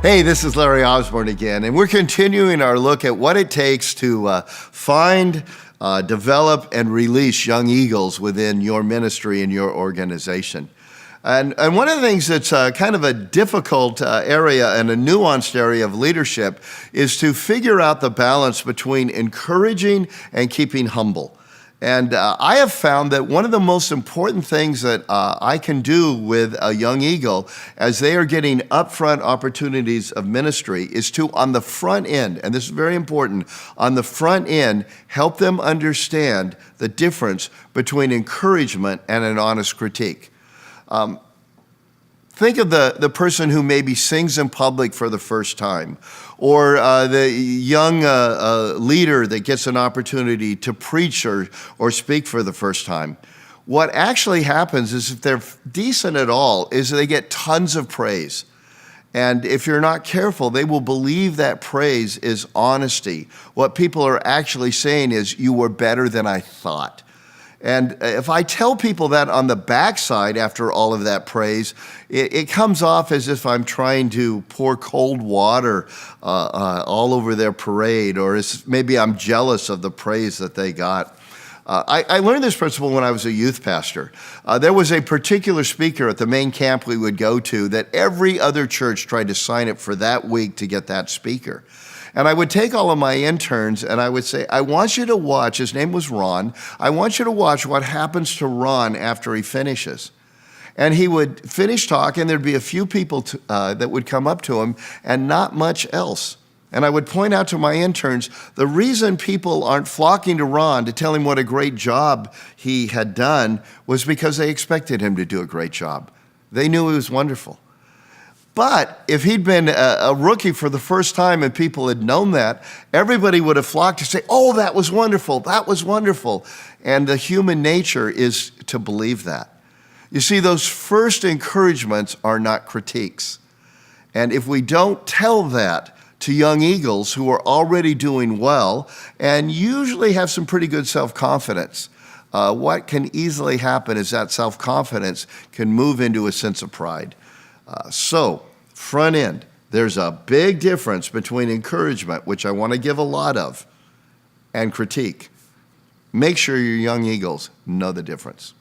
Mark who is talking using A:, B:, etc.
A: Hey, this is Larry Osborne again, and we're continuing our look at what it takes to find, develop, and release young eagles within your ministry and your organization. And one of the things that's kind of a difficult area and a nuanced area of leadership is to figure out the balance between encouraging and keeping humble. And I have found that one of the most important things that I can do with a young eagle as they are getting upfront opportunities of ministry is to, on the front end, and this is very important, on the front end, help them understand the difference between encouragement and an honest critique. Think of the person who maybe sings in public for the first time, or the young leader that gets an opportunity to preach or speak for the first time. What actually happens is, if they're decent at all, is they get tons of praise. And if you're not careful, they will believe that praise is honesty. What people are actually saying is, "You were better than I thought." And if I tell people that on the backside after all of that praise, it comes off as if I'm trying to pour cold water all over their parade, or maybe I'm jealous of the praise that they got. I learned this principle when I was a youth pastor. There was a particular speaker at the main camp we would go to that every other church tried to sign up for that week to get that speaker. And I would take all of my interns and I would say, "I want you to watch," his name was Ron, "I want you to watch what happens to Ron after he finishes." And he would finish talking, there'd be a few people that would come up to him and not much else. And I would point out to my interns, the reason people aren't flocking to Ron to tell him what a great job he had done was because they expected him to do a great job. They knew he was wonderful. But if he'd been a rookie for the first time and people had known that, everybody would have flocked to say, "Oh, that was wonderful, that was wonderful." And the human nature is to believe that. You see, those first encouragements are not critiques. And if we don't tell that to young eagles who are already doing well and usually have some pretty good self-confidence, what can easily happen is that self-confidence can move into a sense of pride. So, front end, there's a big difference between encouragement, which I want to give a lot of, and critique. Make sure your young eagles know the difference.